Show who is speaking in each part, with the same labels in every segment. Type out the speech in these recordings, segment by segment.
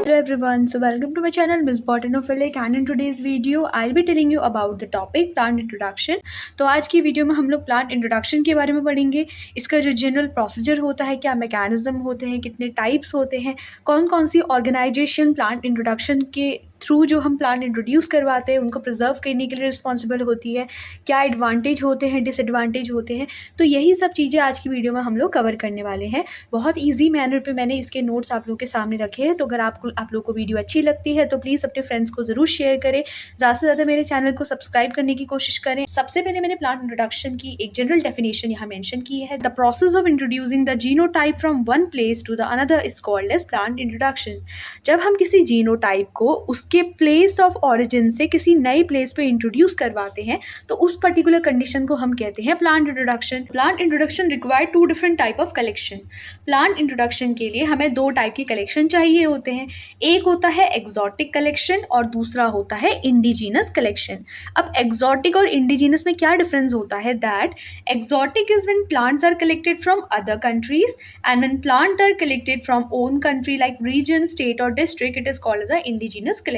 Speaker 1: Hello everyone, so welcome to my channel Miss Botanophilic and in today's video I'll be telling you about the topic plant introduction। तो आज की video में हम लोग plant introduction के बारे में पढ़ेंगे। इसका जो जनरल प्रोसीजर होता है, क्या मैकेनिज्म होते हैं, कितने टाइप्स होते हैं, कौन कौन सी ऑर्गेनाइजेशन प्लांट इंट्रोडक्शन के थ्रू जो हम प्लांट इंट्रोड्यूस करवाते हैं उनको प्रिजर्व करने के लिए रिस्पॉन्सिबल होती है, क्या एडवांटेज होते हैं, डिसएडवांटेज होते हैं। तो यही सब चीज़ें आज की वीडियो में हम लोग कवर करने वाले हैं। बहुत ईजी मैनर पे मैंने इसके नोट्स आप लोगों के सामने रखे हैं। तो अगर आप लोग को वीडियो अच्छी लगती है तो प्लीज़ अपने फ्रेंड्स को ज़रूर शेयर करें, ज़्यादा से ज़्यादा मेरे चैनल को सब्सक्राइब करने की कोशिश करें। सबसे पहले मैंने प्लांट इंट्रोडक्शन की एक जनरल डेफिनेशन यहाँ मेंशन की है। The process of introducing the genotype from one place to the another is called as plant introduction. जब हम किसी जीनोटाइप को उसके प्लेस ऑफ ऑरिजिन से किसी नए प्लेस पे इंट्रोड्यूस करवाते हैं तो उस पर्टिकुलर कंडीशन को हम कहते हैं plant introduction. Plant introduction require two different type of collection. Plant introduction के लिए हमें दो टाइप की कलेक्शन चाहिए होते हैं। एक होता है एक्सोटिक कलेक्शन और दूसरा होता है इंडिजीनस कलेक्शन। अब एक्सोटिक और इंडिजीनस में क्या डिफरेंस होता है? That exotic is when plants are collected from other countries and when plant are collected from own country like region, state और district, it is called as a indigenous collection.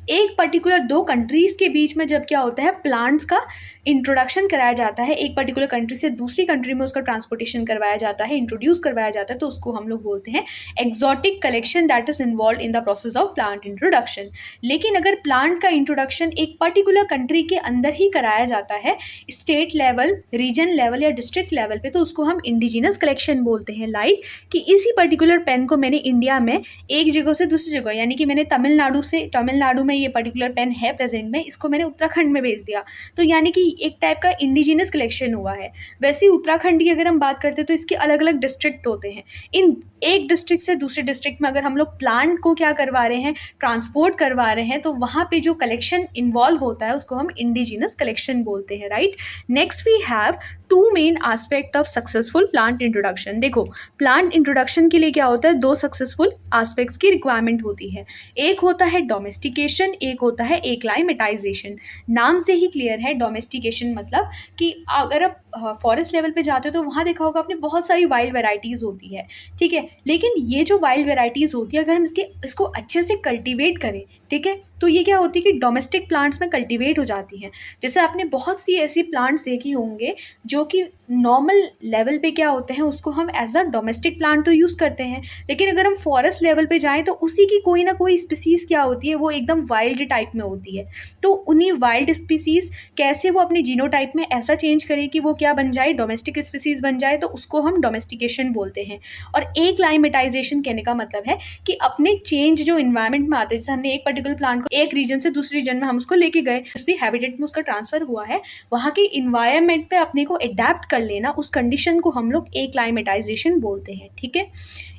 Speaker 1: एक particular दो countries के बीच में जब क्या होता है, प्लांट्स का इंट्रोडक्शन कराया जाता है, एक पर्टिकुलर कंट्री से दूसरी कंट्री में उसका ट्रांसपोर्टेशन करवाया जाता है, इंट्रोड्यूस करवाया जाता है, तो उसको हम लोग बोलते हैं exotic collection that is involve in the process of plant introduction. लेकिन अगर प्लांट का इंट्रोडक्शन एक पर्टिकुलर कंट्री के अंदर ही कराया जाता है, स्टेट लेवल, रीजन लेवल या डिस्ट्रिक्ट लेवल पे, तो उसको हम इंडिजीनस कलेक्शन बोलते हैं। लाइक कि इसी पर्टिकुलर पेन को मैंने इंडिया में एक जगह से दूसरी जगह, यानी कि मैंने तमिलनाडु में ये पर्टिकुलर पेन है प्रेजेंट में, इसको मैंने उत्तराखंड में भेज दिया, तो यानी कि एक टाइप का इंडिजीनस कलेक्शन हुआ है। वैसे ही उत्तराखंड की अगर हम बात करते हैं तो इसके अलग अलग डिस्ट्रिक्ट होते हैं। इन एक डिस्ट्रिक्ट से दूसरे डिस्ट्रिक्ट में अगर हम लोग प्लांट को क्या करवा रहे हैं, ट्रांसपोर्ट करवा रहे हैं, तो वहाँ पे जो कलेक्शन इन्वॉल्व होता है उसको हम इंडिजीनस कलेक्शन बोलते हैं। Right. Next we have two main aspect of successful plant introduction. देखो, प्लांट इंट्रोडक्शन के लिए क्या होता है, दो सक्सेसफुल एस्पेक्ट्स की रिक्वायरमेंट होती है। एक होता है डोमेस्टिकेशन, एक होता है एक्लाइमेटाइजेशन। नाम से ही क्लियर है, डोमेस्टिकेशन मतलब कि अगर आप फॉरेस्ट लेवल पे जाते हो तो वहाँ देखा होगा आपने बहुत सारी वाइल्ड वेराइटीज़ होती है, ठीक है। लेकिन ये जो वाइल्ड वेराइटीज़ होती है, अगर हम इसको अच्छे से कल्टीवेट करें, ठीक है, तो ये क्या होती है कि डोमेस्टिक प्लांट्स में कल्टीवेट हो जाती हैं। जैसे आपने बहुत सी ऐसी प्लांट्स देखी होंगे जो कि नॉर्मल लेवल पे क्या होते हैं, उसको हम एज अ डोमेस्टिक प्लांट तो यूज़ करते हैं, लेकिन अगर हम फॉरेस्ट लेवल पे जाएँ तो उसी की कोई ना कोई स्पीसीज़ क्या होती है, वो एकदम वाइल्ड टाइप में होती है। तो उन्हीं वाइल्ड स्पीसीज़ कैसे वो अपनी जीनोटाइप में ऐसा चेंज करे कि वो क्या बन जाए, डोमेस्टिक स्पीसीज़ बन जाए, तो उसको हम डोमेस्टिकेशन बोलते हैं। और एक्लाइमेटाइजेशन कहने का मतलब है कि अपने चेंज जो इन्वायरमेंट में आते हैं, जैसे हमने एक पर्टिकुलर प्लांट को एक रीजन से दूसरे रीजन में हम उसको लेके गए, उस भी हैबिटेट में उसका ट्रांसफर हुआ है, वहाँ के इन्वायरमेंट पे अपने को एडेप्ट कर लेना, उस कंडीशन को हम लोग एक्लाइमेटाइजेशन बोलते हैं, ठीक है।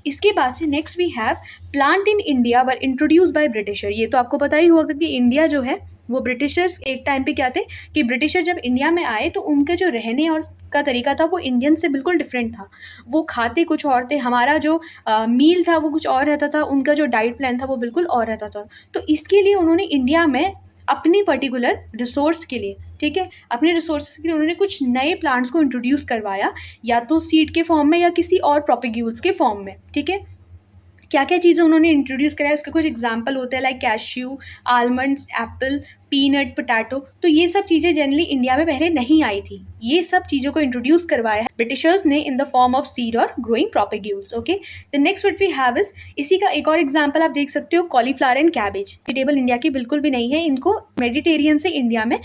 Speaker 1: इसके बाद से next we have plant in India were introduce by Britisher. ये तो आपको पता ही होगा कि इंडिया जो है वो ब्रिटिशर्स एक टाइम पे क्या थे कि ब्रिटिशर जब इंडिया में आए तो उनके जो रहने और का तरीका था वो इंडियन से बिल्कुल डिफरेंट था। वो खाते कुछ और थे, हमारा जो मील था वो कुछ और रहता था, उनका जो डाइट प्लान था वो बिल्कुल और रहता था। तो इसके लिए उन्होंने इंडिया में अपनी पर्टिकुलर रिसोर्स के लिए, ठीक है, अपने रिसोर्सेज के लिए उन्होंने कुछ नए प्लांट्स को इंट्रोड्यूस करवाया, या तो सीड के फॉर्म में या किसी और प्रोपेग्यूल्स के फॉर्म में, ठीक है। क्या क्या चीज़ें उन्होंने इंट्रोड्यूस कराया, उसके कुछ एग्जाम्पल होते हैं like cashew, almonds, Apple, peanut, potato. तो ये सब चीज़ें जनरली इंडिया में पहले नहीं आई थी। ये सब चीज़ों को इंट्रोड्यूस करवाया है ब्रिटिशर्स ने in the form of seed और growing propagules. Okay, the next what we have is, इसी का एक और एग्जाम्पल आप देख सकते हो, cauliflower and cabbage. Vegetable India की बिल्कुल भी नहीं है, इनको मेडिटेरियन से इंडिया में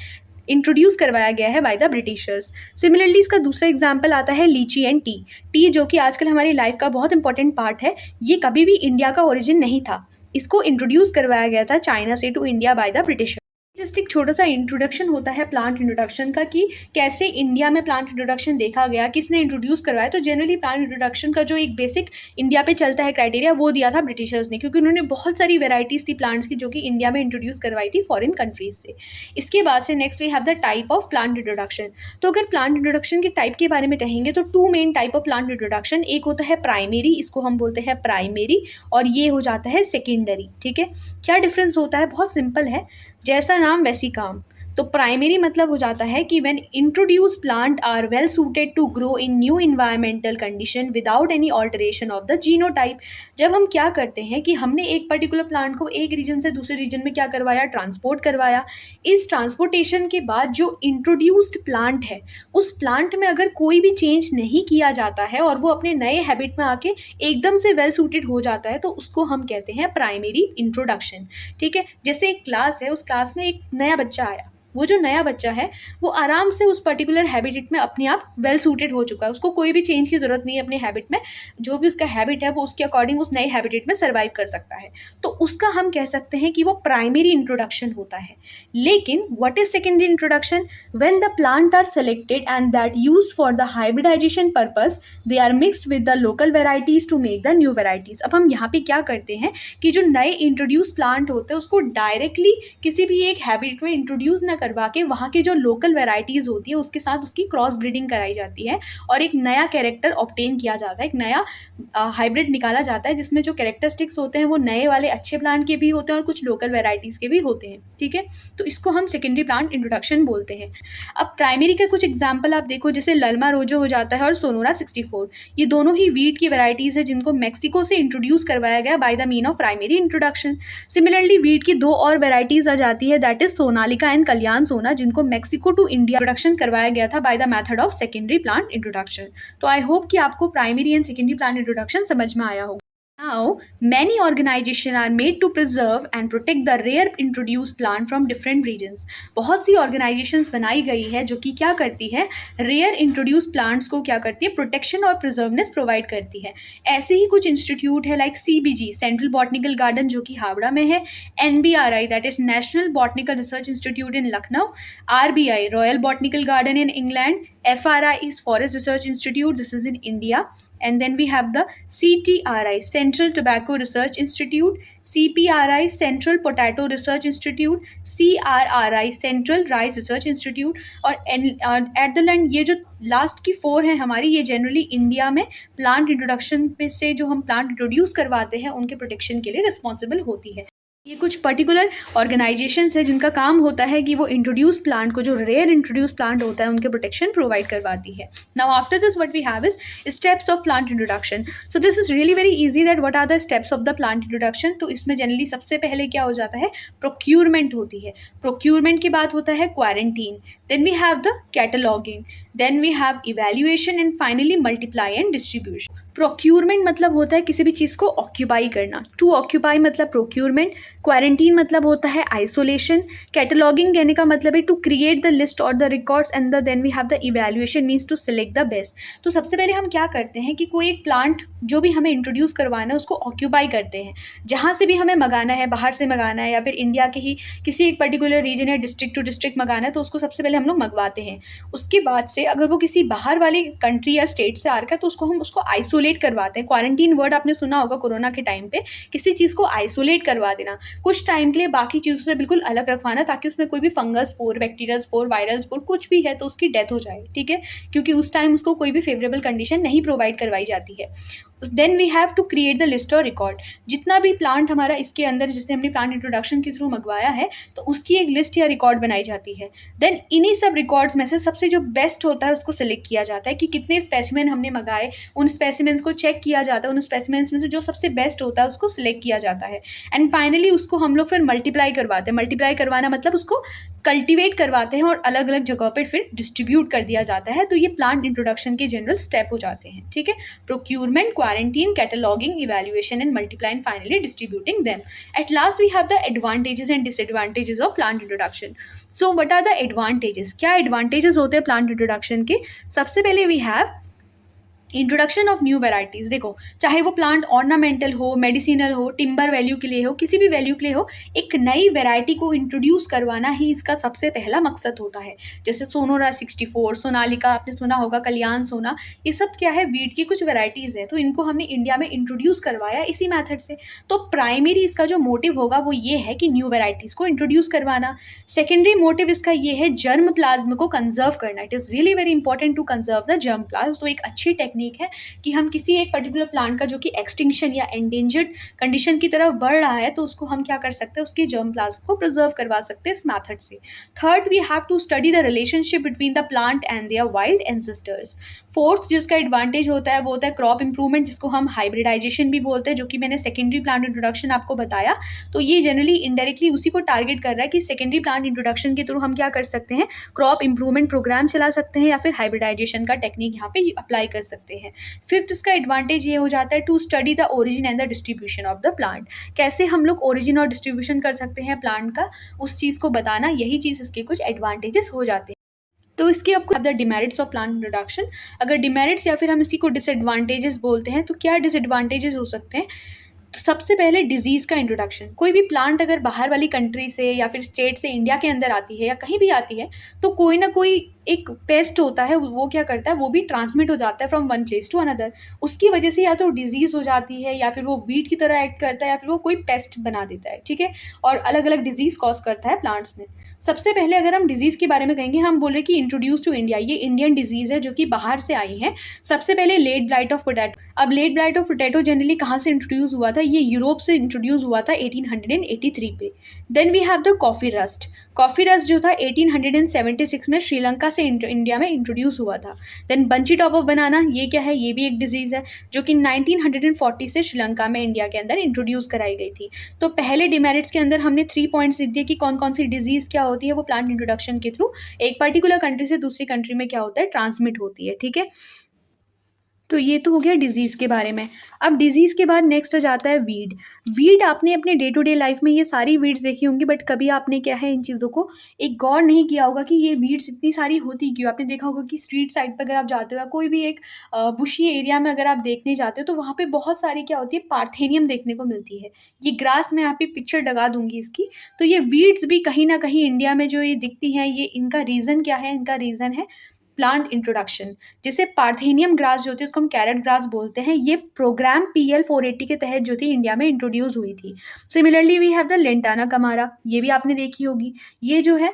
Speaker 1: इंट्रोड्यूस करवाया गया है बाय द ब्रिटिशर्स। सिमिलरली इसका दूसरा एग्जाम्पल आता है लीची एंड टी। टी जो कि आजकल हमारी लाइफ का बहुत इंपॉर्टेंट पार्ट है, ये कभी भी इंडिया का ओरिजिन नहीं था, इसको इंट्रोड्यूस करवाया गया था चाइना से to India by the Britishers. Just एक छोटा सा इंट्रोडक्शन होता है प्लांट इंट्रोडक्शन का कि कैसे इंडिया में प्लांट इंट्रोडक्शन देखा गया, किसने इंट्रोड्यूस करवाया। तो जनरली प्लांट इंट्रोडक्शन का जो एक बेसिक इंडिया पे चलता है क्राइटेरिया, वो दिया था ब्रिटिशर्स ने, क्योंकि उन्होंने बहुत सारी वेराइटीज़ थी प्लांट्स की जो कि इंडिया में इंट्रोड्यूस करवाई थी फॉरेन कंट्रीज से। इसके बाद से next we have the type of plant introduction. तो अगर प्लांट इंट्रोडक्शन के टाइप के बारे में कहेंगे तो two main type of plant introduction, एक होता है प्राइमेरी, इसको हम बोलते हैं प्राइमेरी, और ये हो जाता है सेकेंडरी, ठीक है। क्या डिफरेंस होता है? बहुत सिंपल है, जैसा नाम वैसी काम। तो प्राइमरी मतलब हो जाता है कि when introduce plant are well suited to grow in new environmental condition without any alteration of the genotype. जब हम क्या करते हैं कि हमने एक पर्टिकुलर प्लांट को एक रीजन से दूसरे रीजन में क्या करवाया, ट्रांसपोर्ट करवाया। इस ट्रांसपोर्टेशन के बाद जो इंट्रोड्यूस्ड प्लांट है, उस प्लांट में अगर कोई भी चेंज नहीं किया जाता है और वो अपने नए हैबिट में आके एकदम से वेल सूटेड हो जाता है, तो उसको हम कहते हैं प्राइमरी इंट्रोडक्शन। ठीक है, जैसे एक क्लास है, उस क्लास में एक नया बच्चा आया, वो जो नया बच्चा है वो आराम से उस पर्टिकुलर हैबिट में अपने आप वेल सूटेड हो चुका है, उसको कोई भी चेंज की ज़रूरत नहीं है अपने हैबिट में। जो भी उसका हैबिट है वो उसके अकॉर्डिंग उस नए हैबिटेट में सर्वाइव कर सकता है, तो उसका हम कह सकते हैं कि वो प्राइमरी इंट्रोडक्शन होता है। लेकिन what is secondary introduction? When the plant are selected and that use for the hybridization purpose, they are mixed with the local varieties to make the new varieties. अब हम यहाँ पे क्या करते हैं कि जो नए इंट्रोड्यूस प्लांट होते हैं उसको डायरेक्टली किसी भी एक हैबिट में इंट्रोड्यूस ना करवा के वहाँ की जो लोकल वेराइटीज़ होती है उसके साथ उसकी क्रॉस ब्रीडिंग कराई जाती है और एक नया कैरेक्टर ऑब्टेन किया जाता है, एक नया हाइब्रिड निकाला जाता है जिसमें जो कैरेक्टरिस्टिक्स होते हैं वो नए वाले अच्छे प्लांट के भी होते हैं और कुछ लोकल वेराइटीज़ के भी होते हैं। ठीक है, तो इसको हम सेकेंडरी प्लांट इंट्रोडक्शन बोलते हैं। अब प्राइमरी के कुछ एग्जाम्पल आप देखो, जैसे ललमा रोजो हो जाता है और सोनोरा 64, ये दोनों ही वीट की वेराइटीज़ है जिनको मैक्सिको से इंट्रोड्यूस करवाया गया by the mean of primary introduction. Similarly wheat की दो और वेराइटीज़ आ जाती है, दैट इज सोनालिका एंड कल्याण सोना, जिनको मैक्सिको टू इंडिया इंट्रोडक्शन करवाया गया था by the method of secondary plant introduction. तो आई होप कि आपको primary and secondary plant introduction समझ में आया होगा। Now, many organizations are made to preserve and protect the rare introduced plant from different regions. बहुत सी organizations बनाई गई है जो कि क्या करती है, rare introduced plants को क्या करती है, protection और preservedness provide करती है। ऐसे ही कुछ इंस्टीट्यूट है like CBG central botanical garden जो कि हावड़ा में है, NBRI that is national botanical research institute in Lucknow, RBI royal botanical garden in England, FRI is Forest Research Institute, this is in India, and then we have the CTRI Central Tobacco Research Institute, CPRI Central Potato Research Institute, CRRI Central Rice Research Institute, और at the land ये जो last की 4 हैं हमारी, ये generally India में plant introduction पे से जो हम प्लांट इंट्रोड्यूस करवाते हैं उनके प्रोटेक्शन के लिए रिस्पॉन्सिबल होती है। ये कुछ पर्टिकुलर ऑर्गेनाइजेशंस है जिनका काम होता है कि वो इंट्रोड्यूस प्लांट को, जो रेयर इंट्रोड्यूस प्लांट होता है, उनके प्रोटेक्शन प्रोवाइड करवाती है। Now after this what we have is steps of plant introduction. So this is really very easy that what are the steps of the plant introduction. तो इसमें generally सबसे पहले क्या हो जाता है, प्रोक्यूरमेंट होती है। प्रोक्यूरमेंट के बाद होता है quarantine, then we have the cataloguing, then we have evaluation and finally multiply and distribution. Procurement मतलब होता है किसी भी चीज़ को ऑक्यूपाई करना, टू ऑक्यूपाई मतलब प्रोक्यूरमेंट, क्वारंटीन मतलब होता है आइसोलेशन, कैटलॉगिंग कहने का मतलब है टू क्रिएट द लिस्ट और the records, and then we have the evaluation means to select the best. तो सबसे पहले हम क्या करते हैं कि कोई एक प्लांट जो भी हमें इंट्रोड्यूस करवाना है उसको ऑक्यूपाई करते हैं, जहाँ से भी हमें मंगाना है, बाहर से मंगाना है या फिर इंडिया के ही किसी एक पर्टिकुलर रीजन या डिस्ट्रिक्ट टू डिस्ट्रिक्ट मंगाना है, तो उसको सबसे पहले हम लोग मंगवाते हैं। उसके बाद से अगर वो किसी बाहर वाली कंट्री या स्टेट से आ रखा है तो उसको हम उसको आइसोलेट करवाते हैं। क्वारंटीन वर्ड आपने सुना होगा कोरोना के टाइम पे, किसी चीज़ को आइसोलेट करवा देना, कुछ टाइम के लिए बाकी चीज़ों से बिल्कुल अलग रखवाना, ताकि उसमें कोई भी fungal spore, bacterial spore, viral spore कुछ भी है तो उसकी डेथ हो जाए। ठीक है, क्योंकि उस टाइम उसको कोई भी फेवरेबल कंडीशन नहीं प्रोवाइड करवाई जाती है। Then we have to create the list और रिकॉर्ड। जितना भी प्लांट हमारा इसके अंदर, जैसे हमने प्लांट इंट्रोडक्शन के थ्रू मंगवाया है, तो उसकी एक लिस्ट या रिकॉर्ड बनाई जाती है। देन इन्हीं सब रिकॉर्ड्स में से सबसे जो बेस्ट होता है उसको सिलेक्ट किया जाता है कि कितने स्पेसिमेन हमने मंगाए, उन स्पेसिमेंस को चेक किया जाता है, उन स्पेसिमेंस में से जो सबसे बेस्ट होता है उसको सिलेक्ट किया जाता है, एंड फाइनली उसको हम लोग फिर मल्टीप्लाई करवाते हैं। मल्टीप्लाई करवाना मतलब उसको कल्टिवेट करवाते हैं और अलग अलग जगह पर फिर डिस्ट्रीब्यूट कर दिया जाता है। तो ये प्लांट इंट्रोडक्शन के जनरल स्टेप हो जाते हैं। ठीक है, procurement, quarantine, cataloging, evaluation and multiply and finally distributing them. At last we have the advantages and disadvantages of plant introduction. So what are the advantages? क्या advantages होते हैं plant introduction के? सबसे पहले we have introduction of new varieties. देखो, चाहे वो plant ornamental हो, मेडिसिनल हो, टिम्बर वैल्यू के लिए हो, किसी भी वैल्यू के लिए हो, एक नई वेराइटी को इंट्रोड्यूस करवाना ही इसका सबसे पहला मकसद होता है। जैसे सोनोरा 64, सोनालिका आपने सुना होगा, कल्याण सोना, ये सब क्या है, वीट की कुछ वेराइटीज़ हैं, तो इनको हमने इंडिया में इंट्रोड्यूस करवाया इसी मैथड से। तो प्राइमरी इसका जो मोटिव होगा वो ये है कि न्यू वेराइटीज़ को इंट्रोड्यूस करवाना। सेकेंडरी मोटिव इसका ये है जर्म प्लाज्म को कंजर्व करना। It is really very important to conserve the germ plasm. तो एक अच्छी टेक्निक टेक्निक है कि हम किसी एक पर्टिकुलर प्लांट का जो कि एक्सटिंक्शन या एंडेंजर्ड कंडीशन की तरफ बढ़ रहा है, तो उसको हम क्या कर सकते हैं, उसके जर्म प्लाज्म को प्रिजर्व करवा सकते हैं इस मैथड से। Third, we have to study the relationship between the plant and their wild ancestors. Fourth जिसका एडवांटेज होता है वो होता है क्रॉप इंप्रूवमेंट, जिसको हम हाइब्रिडाइजेशन भी बोलते हैं, जो कि मैंने सेकेंडरी प्लांट इंट्रोडक्शन आपको बताया। तो ये जनरली इनडायरेक्टली उसी को टारगेट कर रहा है कि सेकेंडरी प्लांट इंट्रोडक्शन के थ्रू हम क्या कर सकते हैं, क्रॉप इंप्रूवमेंट प्रोग्राम चला सकते हैं या फिर हाइब्रिडाइजेशन का टेक्निक यहाँ पे अप्लाई कर सकते हैं। फिफ्थ इसका एडवांटेज ये हो जाता है to study the origin and the distribution of the plant. कैसे हम लोग ओरिजिन और डिस्ट्रीब्यूशन कर सकते हैं प्लांट का, उस चीज़ को बताना, यही चीज़ इसके कुछ एडवांटेजेस हो जाते हैं। तो इसके आपको the demerits of plant introduction. अगर डिमेरिट्स या फिर हम इसकी को डिसएडवांटेजेस बोलते हैं, तो क्या डिसएडवांटेजेस हो सकते हैं। तो सबसे पहले डिजीज़ का इंट्रोडक्शन। कोई भी प्लांट अगर बाहर वाली कंट्री से या फिर स्टेट से इंडिया के अंदर आती है या कहीं भी आती है, तो कोई ना कोई एक पेस्ट होता है, वो क्या करता है, वो भी ट्रांसमिट हो जाता है from one place to another. उसकी वजह से या तो डिजीज़ हो जाती है या फिर वो वीड की तरह एक्ट करता है या फिर वो कोई पेस्ट बना देता है, ठीक है, और अलग अलग डिजीज़ कॉज करता है प्लांट्स में। सबसे पहले अगर हम डिजीज़ के बारे में कहेंगे, हम बोल रहे कि इंट्रोड्यूस टू इंडिया, ये इंडियन डिजीज़ है जो कि बाहर से आई है। सबसे पहले लेट ब्लाइट ऑफ पोटैटो। अब late blight of potato generally कहाँ से इंट्रोड्यूस हुआ था, ये यूरोप से इंट्रोड्यूस हुआ था 1883 पे। Then we have the coffee rust. Coffee rust जो था 1876 में श्रीलंका से इंडिया में इंट्रोड्यूस हुआ था। Then bunchy top of banana, ये क्या है, ये भी एक डिजीज़ है जो कि 1940 से श्रीलंका में इंडिया के अंदर इंट्रोड्यूस कराई गई थी। तो पहले डिमेरिट्स के अंदर हमने 3 पॉइंट्स लिख दिए कि कौन कौन सी डिजीज़ क्या होती है, वो प्लांट इंट्रोडक्शन के थ्रू एक पर्टिकुलर कंट्री से दूसरी कंट्री में क्या होता है, ट्रांसमिट होती है, ठीक है। तो ये तो हो गया डिजीज़ के बारे में। अब डिजीज़ के बाद नेक्स्ट आ जाता है वीड। वीड आपने अपने डे टू डे लाइफ में ये सारी वीड्स देखी होंगी, बट कभी आपने क्या है इन चीज़ों को एक गौर नहीं किया होगा कि ये वीड्स इतनी सारी होती क्यों। आपने देखा होगा कि स्ट्रीट साइड पर अगर आप जाते हो या कोई भी एक बुशी एरिया में अगर आप देखने जाते हो, तो वहाँ पे बहुत सारी क्या होती है, पार्थेनियम देखने को मिलती है। ये ग्रास, मैं यहाँ पे पिक्चर लगा दूंगी इसकी। तो ये वीड्स भी कहीं ना कहीं इंडिया में जो ये दिखती हैं, ये इनका रीज़न क्या है, इनका रीज़न है प्लांट इंट्रोडक्शन। जैसे पार्थेनियम ग्रास जो होती है, उसको हम कैरेट ग्रास बोलते हैं, ये प्रोग्राम PL 480 के तहत जो थी इंडिया में इंट्रोड्यूस हुई थी। Similarly we have the lantana camara, ये भी आपने देखी होगी, ये जो है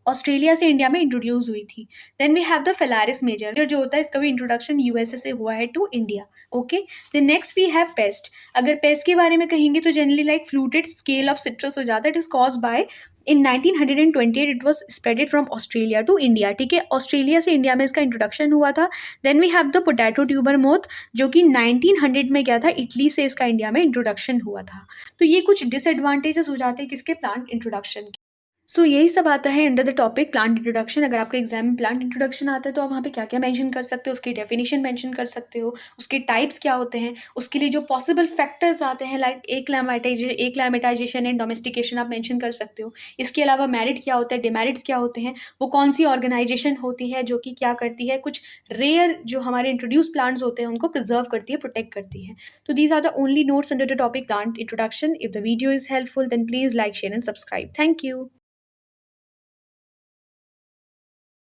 Speaker 1: ऑस्ट्रेलिया से इंडिया में इंट्रोड्यूस हुई थी। Then we have the phalaris major जो होता है, इसका भी इंट्रोडक्शन USA से हुआ है to India, okay. Then next we have pest. अगर पेस्ट के बारे में कहेंगे तो generally like fluted scale of citrus हो जाता है, it is cause by in 1928 it was spreaded from Australia to India, ठीक है, ऑस्ट्रेलिया से इंडिया में इसका इंट्रोडक्शन हुआ था। Then we have the potato tuber moth, जो कि 1900 में क्या था, इटली से इसका इंडिया में इंट्रोडक्शन हुआ था। तो ये कुछ डिसएडवांटेजेस हो जाते हैं किसके, प्लांट इंट्रोडक्शन के। सो यही सब आता है under the topic plant introduction. अगर आपके एग्जाम में प्लांट इंट्रोडक्शन आता है, तो आप वहाँ पे क्या क्या मेंशन कर सकते हो, उसकी डेफिनेशन मेंशन कर सकते हो, उसके टाइप्स क्या होते हैं, उसके लिए जो पॉसिबल फैक्टर्स आते हैं लाइक एक्लामेटाइजेशन एंड डोमेस्टिकेशन आप मेंशन कर सकते हो। इसके अलावा मेरिट क्या होता है, डिमेरिट्स क्या होते हैं, वो कौन सी ऑर्गेनाइजेशन होती है जो कि क्या करती है, कुछ रेयर जो हमारे इंट्रोड्यूस प्लांट्स होते हैं उनको प्रिजर्व करती है, प्रोटेक्ट करती है। तो these are the only notes under the topic plant introduction. If the video is helpful then please like, share and subscribe. Thank you.